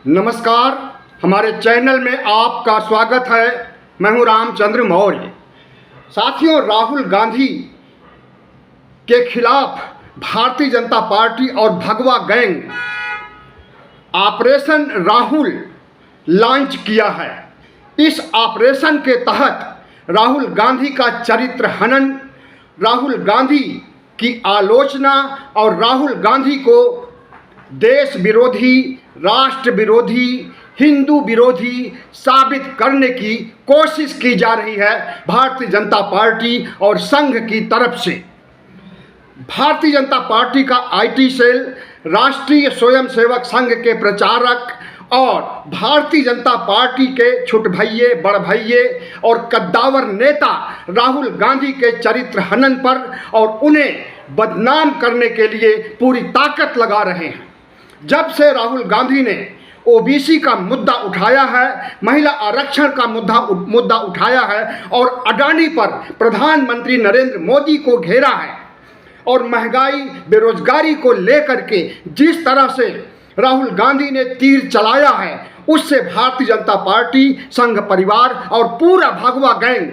नमस्कार, हमारे चैनल में आपका स्वागत है। मैं हूं रामचंद्र मौर्य। साथियों, राहुल गांधी के खिलाफ भारतीय जनता पार्टी और भगवा गैंग ऑपरेशन राहुल लॉन्च किया है। इस ऑपरेशन के तहत राहुल गांधी का चरित्र हनन, राहुल गांधी की आलोचना और राहुल गांधी को देश विरोधी, राष्ट्र विरोधी, हिंदू विरोधी साबित करने की कोशिश की जा रही है भारतीय जनता पार्टी और संघ की तरफ से। भारतीय जनता पार्टी का आईटी सेल, राष्ट्रीय स्वयंसेवक संघ के प्रचारक और भारतीय जनता पार्टी के छोट भैये, बड़ भैये और कद्दावर नेता राहुल गांधी के चरित्र हनन पर और उन्हें बदनाम करने के लिए पूरी ताकत लगा रहे हैं। जब से राहुल गांधी ने ओबीसी का मुद्दा उठाया है, महिला आरक्षण का मुद्दा उठाया है और अडानी पर प्रधानमंत्री नरेंद्र मोदी को घेरा है और महंगाई, बेरोजगारी को लेकर के जिस तरह से राहुल गांधी ने तीर चलाया है, उससे भारतीय जनता पार्टी, संघ परिवार और पूरा भगवा गैंग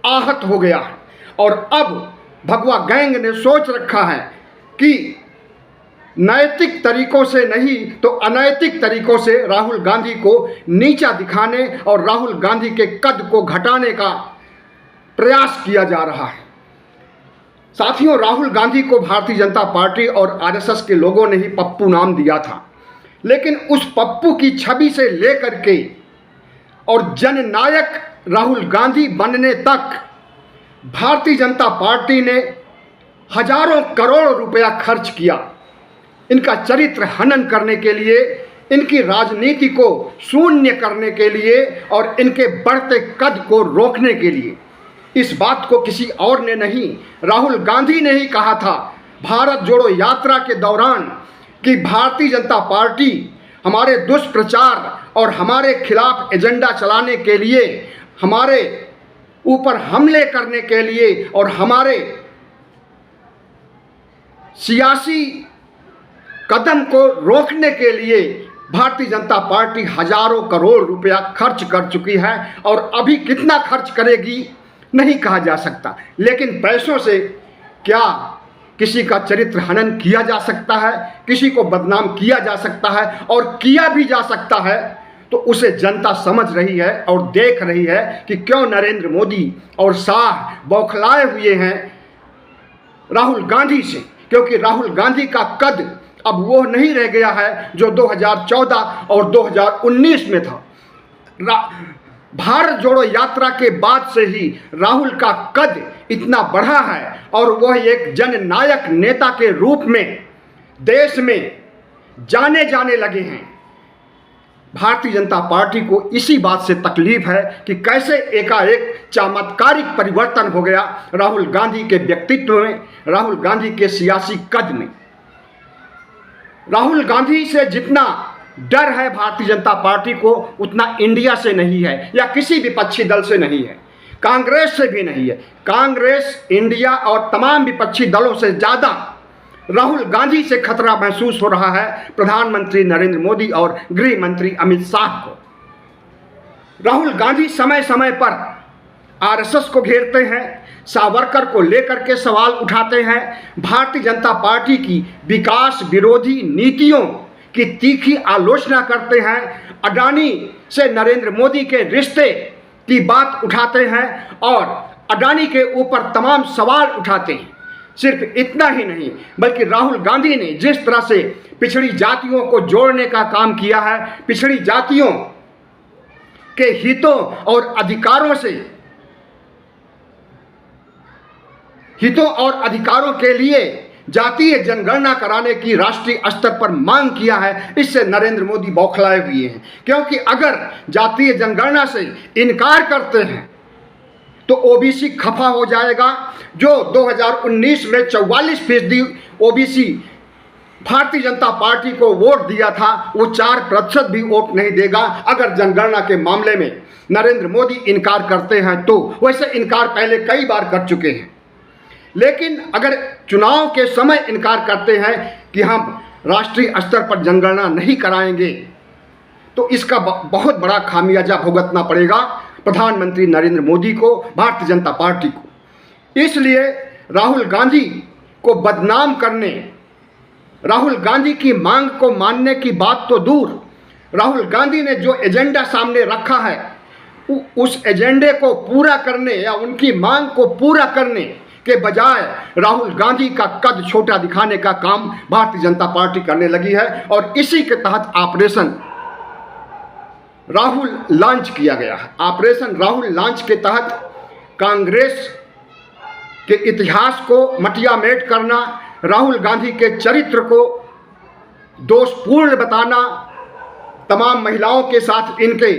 आहत हो गया है। और अब भगवा गैंग ने सोच रखा है कि नैतिक तरीकों से नहीं तो अनैतिक तरीकों से राहुल गांधी को नीचा दिखाने और राहुल गांधी के कद को घटाने का प्रयास किया जा रहा है। साथियों, राहुल गांधी को भारतीय जनता पार्टी और आरएसएस के लोगों ने ही पप्पू नाम दिया था, लेकिन उस पप्पू की छवि से लेकर के और जननायक राहुल गांधी बनने तक भारतीय जनता पार्टी ने हजारों करोड़ रुपया खर्च किया इनका चरित्र हनन करने के लिए, इनकी राजनीति को शून्य करने के लिए और इनके बढ़ते कद को रोकने के लिए। इस बात को किसी और ने नहीं, राहुल गांधी ने ही कहा था भारत जोड़ो यात्रा के दौरान कि भारतीय जनता पार्टी हमारे दुष्प्रचार और हमारे खिलाफ एजेंडा चलाने के लिए, हमारे ऊपर हमले करने के लिए और हमारे सियासी कदम को रोकने के लिए भारतीय जनता पार्टी हजारों करोड़ रुपया खर्च कर चुकी है और अभी कितना खर्च करेगी नहीं कहा जा सकता। लेकिन पैसों से क्या किसी का चरित्र हनन किया जा सकता है, किसी को बदनाम किया जा सकता है और किया भी जा सकता है, तो उसे जनता समझ रही है और देख रही है कि क्यों नरेंद्र मोदी और शाह बौखलाए हुए हैं राहुल गांधी से। क्योंकि राहुल गांधी का कद अब वो नहीं रह गया है जो 2014 और 2019 में था। भारत जोड़ो यात्रा के बाद से ही राहुल का कद इतना बढ़ा है और वह एक जननायक नेता के रूप में देश में जाने लगे हैं। भारतीय जनता पार्टी को इसी बात से तकलीफ है कि कैसे एकाएक चमत्कारिक परिवर्तन हो गया राहुल गांधी के व्यक्तित्व में, राहुल गांधी के सियासी कद में। राहुल गांधी से जितना डर है भारतीय जनता पार्टी को, उतना इंडिया से नहीं है या किसी विपक्षी दल से नहीं है, कांग्रेस से भी नहीं है। कांग्रेस, इंडिया और तमाम विपक्षी दलों से ज़्यादा राहुल गांधी से खतरा महसूस हो रहा है प्रधानमंत्री नरेंद्र मोदी और गृह मंत्री अमित शाह को। राहुल गांधी समय समय पर आरएसएस को घेरते हैं, सावरकर को लेकर के सवाल उठाते हैं, भारतीय जनता पार्टी की विकास विरोधी नीतियों की तीखी आलोचना करते हैं, अडानी से नरेंद्र मोदी के रिश्ते की बात उठाते हैं और अडानी के ऊपर तमाम सवाल उठाते हैं। सिर्फ इतना ही नहीं, बल्कि राहुल गांधी ने जिस तरह से पिछड़ी जातियों को जोड़ने का काम किया है, पिछड़ी जातियों के हितों और अधिकारों के लिए जातीय जनगणना कराने की राष्ट्रीय स्तर पर मांग किया है, इससे नरेंद्र मोदी बौखलाए हुए हैं। क्योंकि अगर जातीय जनगणना से इनकार करते हैं तो ओबीसी खफा हो जाएगा। जो 2019 में 44% ओबीसी भारतीय जनता पार्टी को वोट दिया था, वो 4% भी वोट नहीं देगा अगर जनगणना के मामले में नरेंद्र मोदी इनकार करते हैं तो। वैसे इनकार पहले कई बार कर चुके हैं, लेकिन अगर चुनाव के समय इनकार करते हैं कि हम राष्ट्रीय स्तर पर जनगणना नहीं कराएंगे, तो इसका बहुत बड़ा खामियाजा भुगतना पड़ेगा प्रधानमंत्री नरेंद्र मोदी को, भारतीय जनता पार्टी को। इसलिए राहुल गांधी को बदनाम करने, राहुल गांधी की मांग को मानने की बात तो दूर, राहुल गांधी ने जो एजेंडा सामने रखा है उस एजेंडे को पूरा करने या उनकी मांग को पूरा करने के बजाय राहुल गांधी का कद छोटा दिखाने का काम भारतीय जनता पार्टी करने लगी है। और इसी के तहत ऑपरेशन राहुल लॉन्च किया गया है। ऑपरेशन राहुल लॉन्च के तहत कांग्रेस के इतिहास को मटियामेट करना, राहुल गांधी के चरित्र को दोषपूर्ण बताना, तमाम महिलाओं के साथ इनके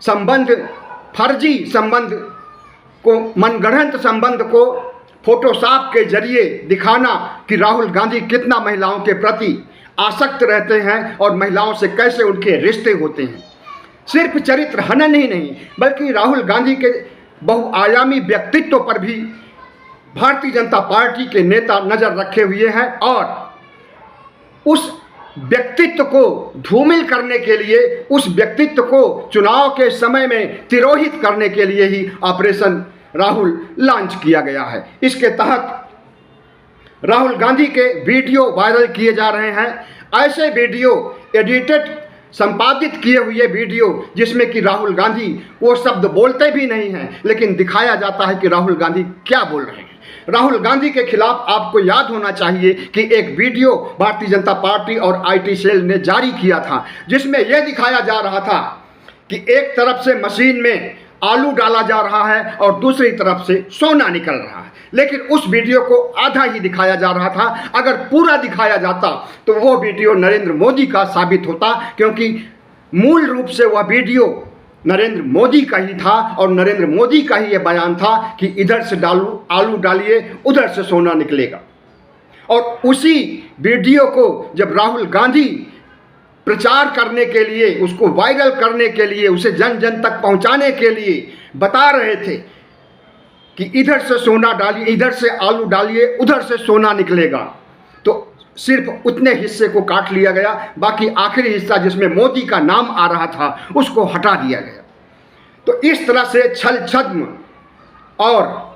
संबंध, फर्जी संबंध को, मनगढ़ंत संबंध को फोटोशॉप के जरिए दिखाना कि राहुल गांधी कितना महिलाओं के प्रति आसक्त रहते हैं और महिलाओं से कैसे उनके रिश्ते होते हैं। सिर्फ चरित्र हनन ही नहीं बल्कि राहुल गांधी के बहुआयामी व्यक्तित्व पर भी भारतीय जनता पार्टी के नेता नज़र रखे हुए हैं और उस व्यक्तित्व को धूमिल करने के लिए, उस व्यक्तित्व को चुनाव के समय में तिरोहित करने के लिए ही ऑपरेशन राहुल लॉन्च किया गया है। इसके तहत राहुल गांधी के वीडियो वायरल किए जा रहे हैं, ऐसे वीडियो, एडिटेड संपादित किए हुए वीडियो जिसमें कि राहुल गांधी वो शब्द बोलते भी नहीं हैं लेकिन दिखाया जाता है कि राहुल गांधी क्या बोल रहे हैं। राहुल गांधी के खिलाफ आपको याद होना चाहिए कि एक वीडियो भारतीय जनता पार्टी और आईटी सेल ने जारी किया था जिसमें यह दिखाया जा रहा था कि एक तरफ से मशीन में आलू डाला जा रहा है और दूसरी तरफ से सोना निकल रहा है, लेकिन उस वीडियो को आधा ही दिखाया जा रहा था। अगर पूरा दिखाया जाता तो वो वीडियो नरेंद्र मोदी का साबित होता, क्योंकि मूल रूप से वह वीडियो नरेंद्र मोदी का ही था और नरेंद्र मोदी का ही ये बयान था कि इधर से आलू डालिए, उधर से सोना निकलेगा। और उसी वीडियो को जब राहुल गांधी प्रचार करने के लिए, उसको वायरल करने के लिए, उसे जन जन तक पहुंचाने के लिए बता रहे थे कि इधर से सोना डालिए, इधर से आलू डालिए, उधर से सोना निकलेगा, तो सिर्फ उतने हिस्से को काट लिया गया, बाकी आखिरी हिस्सा जिसमें मोदी का नाम आ रहा था उसको हटा दिया गया। तो इस तरह से छल छद्म और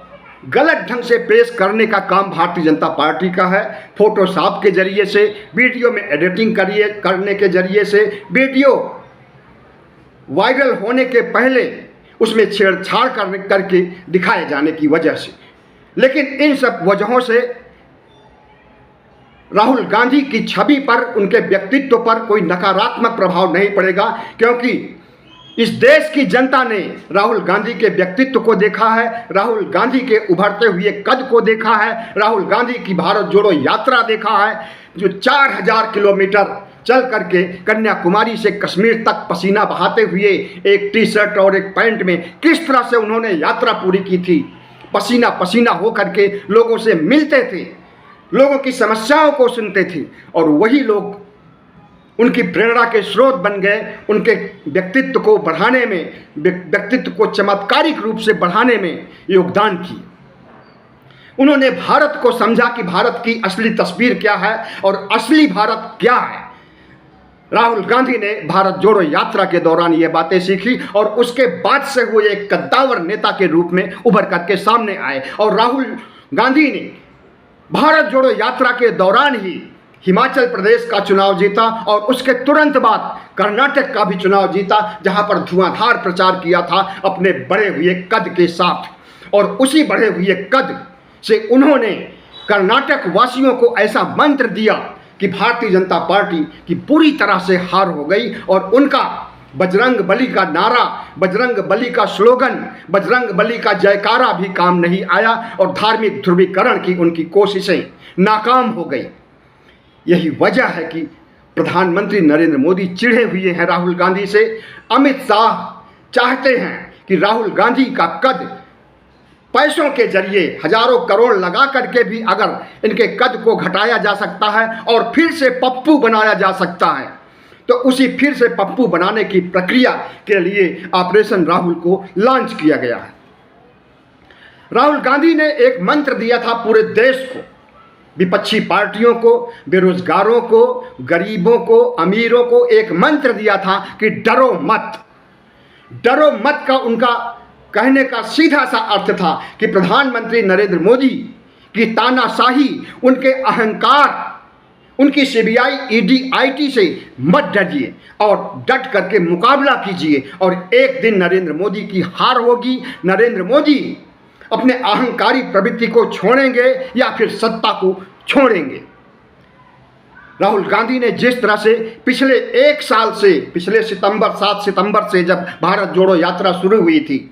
गलत ढंग से पेश करने का काम भारतीय जनता पार्टी का है। फोटोशॉप के जरिए से, वीडियो में एडिटिंग करने के जरिए से, वीडियो वायरल होने के पहले उसमें छेड़छाड़ करके दिखाए जाने की वजह से। लेकिन इन सब वजहों से राहुल गांधी की छवि पर, उनके व्यक्तित्व पर कोई नकारात्मक प्रभाव नहीं पड़ेगा, क्योंकि इस देश की जनता ने राहुल गांधी के व्यक्तित्व को देखा है, राहुल गांधी के उभरते हुए कद को देखा है, राहुल गांधी की भारत जोड़ो यात्रा देखा है, जो 4000 किलोमीटर चल करके कन्याकुमारी से कश्मीर तक पसीना बहाते हुए एक टी शर्ट और एक पैंट में किस तरह से उन्होंने यात्रा पूरी की थी। पसीना पसीना हो करके लोगों से मिलते थे, लोगों की समस्याओं को सुनते थे और वही लोग उनकी प्रेरणा के स्रोत बन गए, उनके व्यक्तित्व को बढ़ाने में, व्यक्तित्व को चमत्कारिक रूप से बढ़ाने में योगदान किए। उन्होंने भारत को समझा कि भारत की असली तस्वीर क्या है और असली भारत क्या है। राहुल गांधी ने भारत जोड़ो यात्रा के दौरान ये बातें सीखी और उसके बाद से वो एक कद्दावर नेता के रूप में उभर करके सामने आए। और राहुल गांधी ने भारत जोड़ो यात्रा के दौरान ही हिमाचल प्रदेश का चुनाव जीता और उसके तुरंत बाद कर्नाटक का भी चुनाव जीता, जहां पर धुआंधार प्रचार किया था अपने बढ़े हुए कद के साथ। और उसी बढ़े हुए कद से उन्होंने कर्नाटक वासियों को ऐसा मंत्र दिया कि भारतीय जनता पार्टी की पूरी तरह से हार हो गई और उनका बजरंग बली का नारा, बजरंग बली का स्लोगन, बजरंग बली का जयकारा भी काम नहीं आया और धार्मिक ध्रुवीकरण की उनकी कोशिशें नाकाम हो गई। यही वजह है कि प्रधानमंत्री नरेंद्र मोदी चिढ़े हुए हैं राहुल गांधी से। अमित शाह चाहते हैं कि राहुल गांधी का कद पैसों के जरिए हजारों करोड़ लगा करके भी अगर इनके कद को घटाया जा सकता है और फिर से पप्पू बनाया जा सकता है, तो उसी फिर से पप्पू बनाने की प्रक्रिया के लिए ऑपरेशन राहुल को लॉन्च किया गया है। राहुल गांधी ने एक मंत्र दिया था पूरे देश को विपक्षी पार्टियों को, बेरोजगारों को, गरीबों को, अमीरों को एक मंत्र दिया था कि डरो मत। डरो मत का उनका कहने का सीधा सा अर्थ था कि प्रधानमंत्री नरेंद्र मोदी की तानाशाही, उनके अहंकार, उनकी सीबीआई, ईडी, आईटी से मत डरिए और डट करके मुकाबला कीजिए और एक दिन नरेंद्र मोदी की हार होगी। नरेंद्र मोदी अपने अहंकारी प्रवृत्ति को छोड़ेंगे या फिर सत्ता को छोड़ेंगे। राहुल गांधी ने जिस तरह से पिछले एक साल से, पिछले 7 सितंबर से जब भारत जोड़ो यात्रा शुरू हुई थी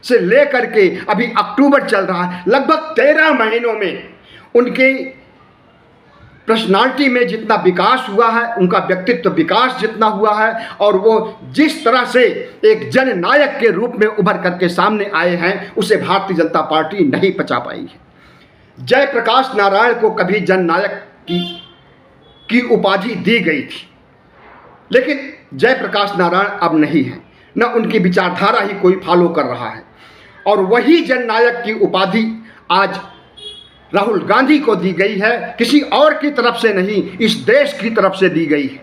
से लेकर के अभी अक्टूबर चल रहा है, लगभग 13 महीनों में उनके पर्सनालिटी में जितना विकास हुआ है, उनका व्यक्तित्व विकास जितना हुआ है, और वो जिस तरह से एक जननायक के रूप में उभर करके सामने आए हैं, उसे भारतीय जनता पार्टी नहीं पचा पाई है। जयप्रकाश नारायण को कभी जननायक की उपाधि दी गई थी, लेकिन जयप्रकाश नारायण अब नहीं है, न उनकी विचारधारा ही कोई फॉलो कर रहा है, और वही जननायक की उपाधि आज राहुल गांधी को दी गई है, किसी और की तरफ से नहीं, इस देश की तरफ से दी गई है।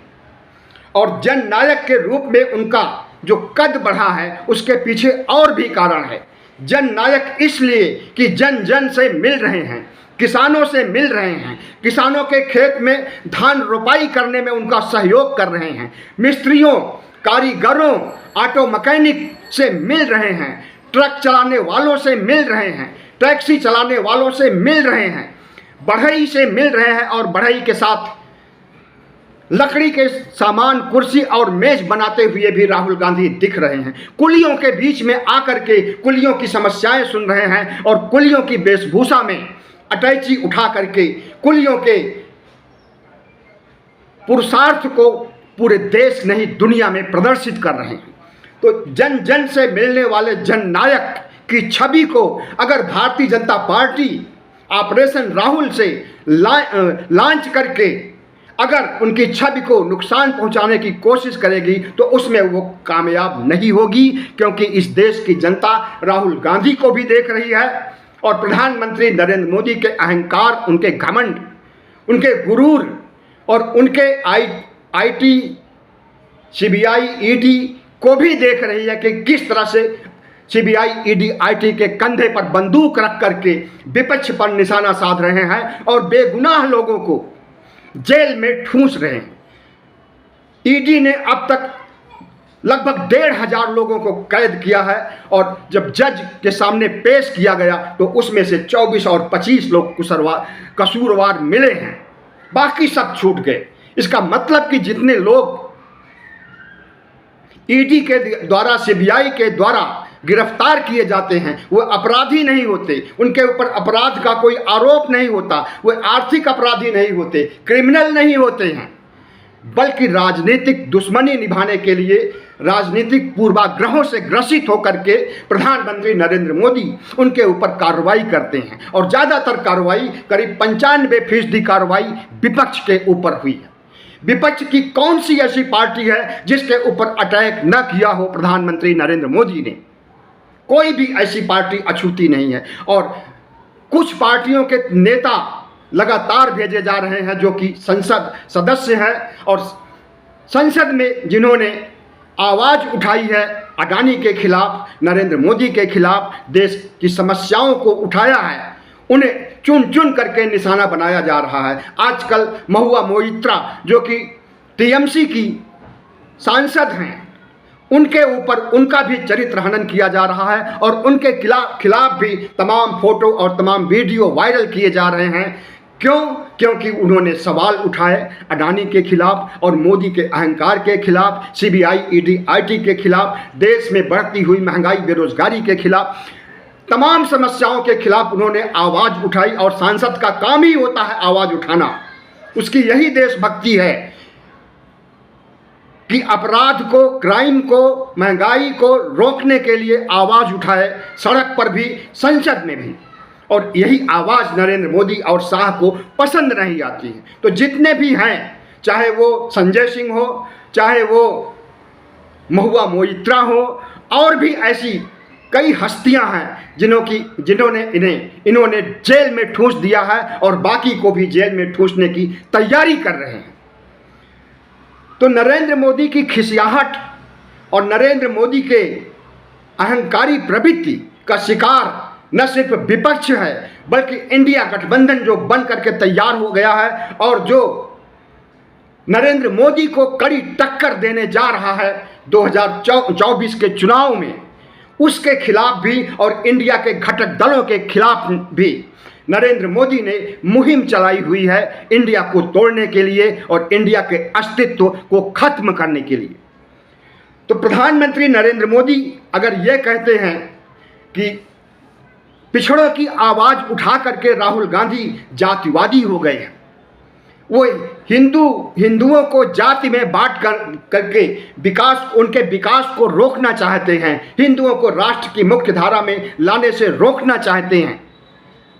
और जननायक के रूप में उनका जो कद बढ़ा है, उसके पीछे और भी कारण है। जननायक इसलिए कि जन जन से मिल रहे हैं, किसानों से मिल रहे हैं, किसानों के खेत में धान रोपाई करने में उनका सहयोग कर रहे हैं, मिस्त्रियों, कारीगरों, ऑटो मैकेनिक से मिल रहे हैं, ट्रक चलाने वालों से मिल रहे हैं, टैक्सी चलाने वालों से मिल रहे हैं, बढ़ई से मिल रहे हैं, और बढ़ई के साथ लकड़ी के सामान, कुर्सी और मेज बनाते हुए भी राहुल गांधी दिख रहे हैं। कुलियों के बीच में आकर के कुलियों की समस्याएं सुन रहे हैं, और कुलियों की वेशभूषा में अटैची उठा करके कुलियों के पुरुषार्थ को पूरे देश नहीं दुनिया में प्रदर्शित कर रहे हैं। तो जन जन से मिलने वाले जननायक की छवि को अगर भारतीय जनता पार्टी ऑपरेशन राहुल से लॉन्च करके अगर उनकी छवि को नुकसान पहुंचाने की कोशिश करेगी, तो उसमें वो कामयाब नहीं होगी, क्योंकि इस देश की जनता राहुल गांधी को भी देख रही है, और प्रधानमंत्री नरेंद्र मोदी के अहंकार, उनके घमंड, उनके गुरूर और उनके आईटी, सीबीआई, ईडी को भी देख रही है कि किस तरह से सीबीआई, ईडी, आईटी के कंधे पर बंदूक रख करके विपक्ष पर निशाना साध रहे हैं और बेगुनाह लोगों को जेल में ठूंस रहे हैं। ईडी ने अब तक लगभग 1,500 लोगों को कैद किया है, और जब जज के सामने पेश किया गया तो उसमें से 24 और 25 लोग कसूरवार मिले हैं, बाकी सब छूट गए। इसका मतलब कि जितने लोग ईडी के द्वारा, सीबीआई के द्वारा गिरफ्तार किए जाते हैं, वो अपराधी नहीं होते, उनके ऊपर अपराध का कोई आरोप नहीं होता, वो आर्थिक अपराधी नहीं होते, क्रिमिनल नहीं होते हैं, बल्कि राजनीतिक दुश्मनी निभाने के लिए राजनीतिक पूर्वाग्रहों से ग्रसित होकर के प्रधानमंत्री नरेंद्र मोदी उनके ऊपर कार्रवाई करते हैं। और ज़्यादातर कार्रवाई, करीब 95% कार्रवाई विपक्ष के ऊपर हुई है। विपक्ष की कौन सी ऐसी पार्टी है जिसके ऊपर अटैक न किया हो प्रधानमंत्री नरेंद्र मोदी ने? कोई भी ऐसी पार्टी अछूती नहीं है। और कुछ पार्टियों के नेता लगातार भेजे जा रहे हैं जो कि संसद सदस्य हैं, और संसद में जिन्होंने आवाज़ उठाई है अडानी के खिलाफ, नरेंद्र मोदी के खिलाफ, देश की समस्याओं को उठाया है, उन्हें चुन चुन करके निशाना बनाया जा रहा है। आजकल महुआ मोइत्रा जो कि टीएमसी की सांसद हैं, उनके ऊपर उनका भी चरित्र हनन किया जा रहा है, और उनके खिलाफ भी तमाम फोटो और तमाम वीडियो वायरल किए जा रहे हैं। क्यों? क्योंकि उन्होंने सवाल उठाए अडानी के खिलाफ और मोदी के अहंकार के खिलाफ, सीबीआई, ईडी, आईटी के खिलाफ, देश में बढ़ती हुई महंगाई, बेरोजगारी के खिलाफ, तमाम समस्याओं के खिलाफ उन्होंने आवाज़ उठाई। और सांसद का काम ही होता है आवाज़ उठाना, उसकी यही देशभक्ति है कि अपराध को, क्राइम को, महंगाई को रोकने के लिए आवाज़ उठाए, सड़क पर भी, संसद में भी। और यही आवाज़ नरेंद्र मोदी और शाह को पसंद नहीं आती है। तो जितने भी हैं, चाहे वो संजय सिंह हो, चाहे वो महुआ मोइत्रा हो, और भी ऐसी कई हस्तियां हैं जिन्होंने इन्होंने जेल में ठूंस दिया है और बाकी को भी जेल में ठूंसने की तैयारी कर रहे हैं। तो नरेंद्र मोदी की खिसियाहट और नरेंद्र मोदी के अहंकारी प्रवृत्ति का शिकार न सिर्फ विपक्ष है, बल्कि इंडिया गठबंधन जो बन करके तैयार हो गया है और जो नरेंद्र मोदी को कड़ी टक्कर देने जा रहा है 2024 के चुनाव में, उसके खिलाफ भी और इंडिया के घटक दलों के खिलाफ भी नरेंद्र मोदी ने मुहिम चलाई हुई है इंडिया को तोड़ने के लिए और इंडिया के अस्तित्व को खत्म करने के लिए। तो प्रधानमंत्री नरेंद्र मोदी अगर ये कहते हैं कि पिछड़ों की आवाज़ उठा करके राहुल गांधी जातिवादी हो गए हैं, वो हिंदुओं को जाति में बांट करके उनके विकास को रोकना चाहते हैं, हिंदुओं को राष्ट्र की मुख्य धारा में लाने से रोकना चाहते हैं,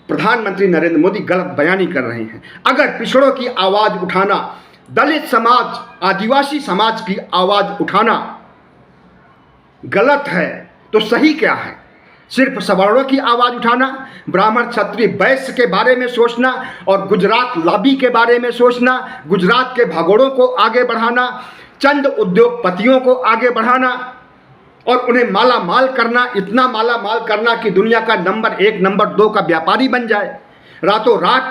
प्रधानमंत्री नरेंद्र मोदी गलत बयानी कर रहे हैं। अगर पिछड़ों की आवाज़ उठाना, दलित समाज, आदिवासी समाज की आवाज़ उठाना गलत है तो सही क्या है? सिर्फ सवर्णों की आवाज़ उठाना, ब्राह्मण क्षत्रिय वैश्य के बारे में सोचना और गुजरात लॉबी के बारे में सोचना, गुजरात के भगोड़ों को आगे बढ़ाना, चंद उद्योगपतियों को आगे बढ़ाना और उन्हें माला माल करना, इतना माला माल करना कि दुनिया का नंबर 1 नंबर 2 का व्यापारी बन जाए रातों रात।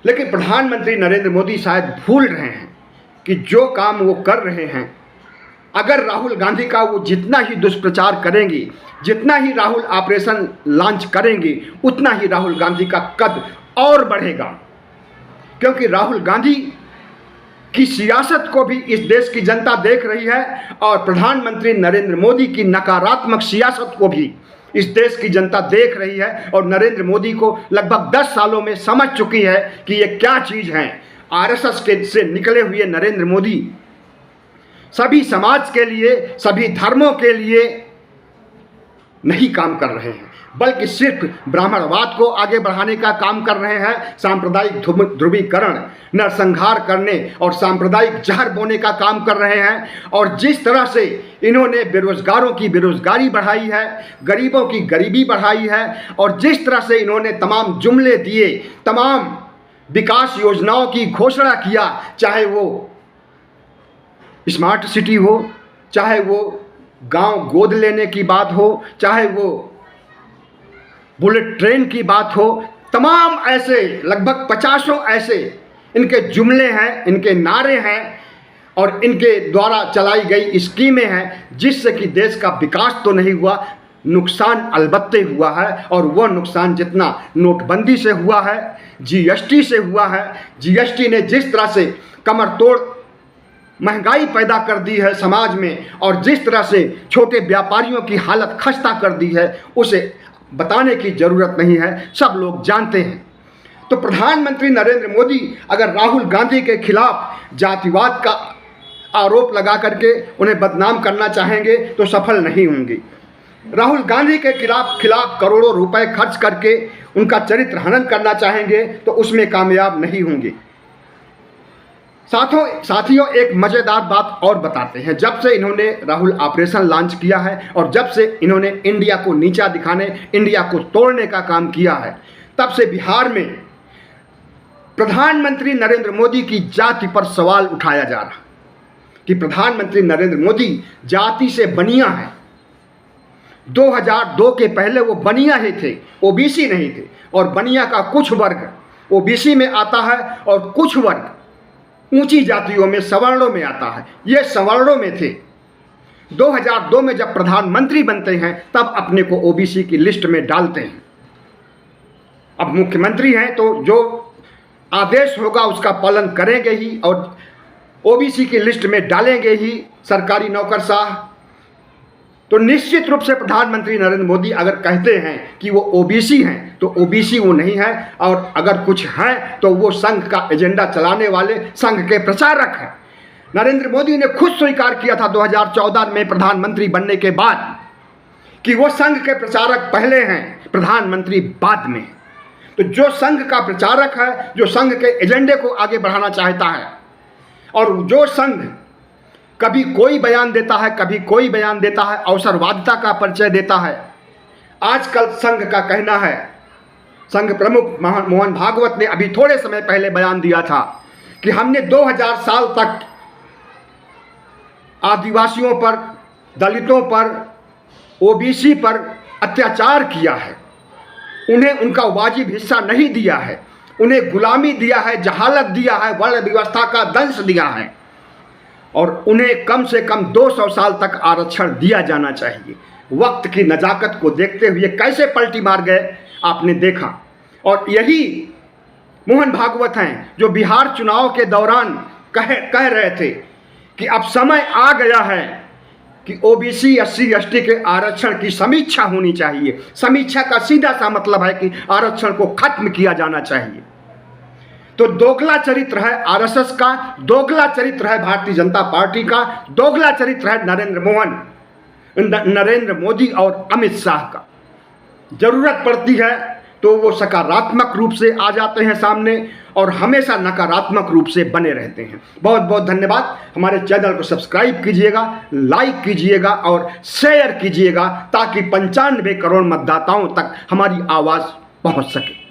लेकिन प्रधानमंत्री नरेंद्र मोदी शायद भूल रहे हैं कि जो काम वो कर रहे हैं, अगर राहुल गांधी का वो जितना ही दुष्प्रचार करेंगे, जितना ही राहुल ऑपरेशन लॉन्च करेंगे, उतना ही राहुल गांधी का कद और बढ़ेगा। क्योंकि राहुल गांधी की सियासत को भी इस देश की जनता देख रही है और प्रधानमंत्री नरेंद्र मोदी की नकारात्मक सियासत को भी इस देश की जनता देख रही है और नरेंद्र मोदी को लगभग 10 सालों में समझ चुकी है कि ये क्या चीज़ है। आरएसएस से निकले हुए नरेंद्र मोदी सभी समाज के लिए, सभी धर्मों के लिए नहीं काम कर रहे हैं, बल्कि सिर्फ ब्राह्मणवाद को आगे बढ़ाने का काम कर रहे हैं, सांप्रदायिक ध्रुवीकरण, नरसंहार करने और सांप्रदायिक जहर बोने का काम कर रहे हैं। और जिस तरह से इन्होंने बेरोजगारों की बेरोजगारी बढ़ाई है, गरीबों की गरीबी बढ़ाई है और जिस तरह से इन्होंने तमाम जुमले दिए, तमाम विकास योजनाओं की घोषणा किया, चाहे वो स्मार्ट सिटी हो, चाहे वो गांव गोद लेने की बात हो, चाहे वो बुलेट ट्रेन की बात हो, तमाम ऐसे लगभग 50 ऐसे इनके जुमले हैं, इनके नारे हैं और इनके द्वारा चलाई गई स्कीमें हैं, जिससे कि देश का विकास तो नहीं हुआ, नुकसान अलबत्ते हुआ है। और वह नुकसान जितना नोटबंदी से हुआ है, जीएसटी से हुआ है, जीएसटी ने जिस तरह से कमर तोड़ महंगाई पैदा कर दी है समाज में और जिस तरह से छोटे व्यापारियों की हालत खस्ता कर दी है, उसे बताने की ज़रूरत नहीं है, सब लोग जानते हैं। तो प्रधानमंत्री नरेंद्र मोदी अगर राहुल गांधी के खिलाफ जातिवाद का आरोप लगा करके उन्हें बदनाम करना चाहेंगे तो सफल नहीं होंगे। राहुल गांधी के खिलाफ करोड़ों रुपए खर्च करके उनका चरित्र हनन करना चाहेंगे तो उसमें कामयाब नहीं होंगे। साथियों एक मज़ेदार बात और बताते हैं। जब से इन्होंने राहुल ऑपरेशन लॉन्च किया है और जब से इन्होंने इंडिया को नीचा दिखाने, इंडिया को तोड़ने का काम किया है, तब से बिहार में प्रधानमंत्री नरेंद्र मोदी की जाति पर सवाल उठाया जा रहा कि प्रधानमंत्री नरेंद्र मोदी जाति से बनिया है। 2002 के पहले वो बनिया ही थे, ओबीसी नहीं थे। और बनिया का कुछ वर्ग ओबीसी में आता है और कुछ वर्ग ऊंची जातियों में, सवर्णों में आता है। ये सवर्णों में थे। 2002 में जब प्रधानमंत्री बनते हैं तब अपने को ओबीसी की लिस्ट में डालते हैं। अब मुख्यमंत्री हैं तो जो आदेश होगा उसका पालन करेंगे ही और ओबीसी की लिस्ट में डालेंगे ही सरकारी नौकरशाह। तो निश्चित रूप से प्रधानमंत्री नरेंद्र मोदी अगर कहते हैं कि वो ओबीसी हैं तो ओबीसी वो नहीं है, और अगर कुछ हैं तो वो संघ का एजेंडा चलाने वाले संघ के प्रचारक हैं। नरेंद्र मोदी ने खुद स्वीकार किया था 2014 में प्रधानमंत्री बनने के बाद कि वो संघ के प्रचारक पहले हैं, प्रधानमंत्री बाद में। तो जो संघ का प्रचारक है, जो संघ के एजेंडे को आगे बढ़ाना चाहता है और जो संघ कभी कोई बयान देता है, कभी कोई बयान देता है, अवसरवादिता का परिचय देता है। आजकल संघ का कहना है, संघ प्रमुख मोहन भागवत ने अभी थोड़े समय पहले बयान दिया था कि हमने 2000 साल तक आदिवासियों पर, दलितों पर, ओबीसी पर अत्याचार किया है, उन्हें उनका वाजिब हिस्सा नहीं दिया है, उन्हें गुलामी दिया है, जहालत दिया है, वर्ण व्यवस्था का दंश दिया है और उन्हें कम से कम 200 साल तक आरक्षण दिया जाना चाहिए। वक्त की नज़ाकत को देखते हुए कैसे पलटी मार गए आपने देखा। और यही मोहन भागवत हैं जो बिहार चुनाव के दौरान कह रहे थे कि अब समय आ गया है कि ओबीसी SC ST के आरक्षण की समीक्षा होनी चाहिए। समीक्षा का सीधा सा मतलब है कि आरक्षण को खत्म किया जाना चाहिए। तो दोगला चरित्र है आरएसएस का, दोगला चरित्र है भारतीय जनता पार्टी का, दोगला चरित्र है नरेंद्र मोदी और अमित शाह का। जरूरत पड़ती है तो वो सकारात्मक रूप से आ जाते हैं सामने और हमेशा नकारात्मक रूप से बने रहते हैं। बहुत बहुत धन्यवाद। हमारे चैनल को सब्सक्राइब कीजिएगा, लाइक कीजिएगा और शेयर कीजिएगा ताकि 95 करोड़ मतदाताओं तक हमारी आवाज़ पहुंच सके।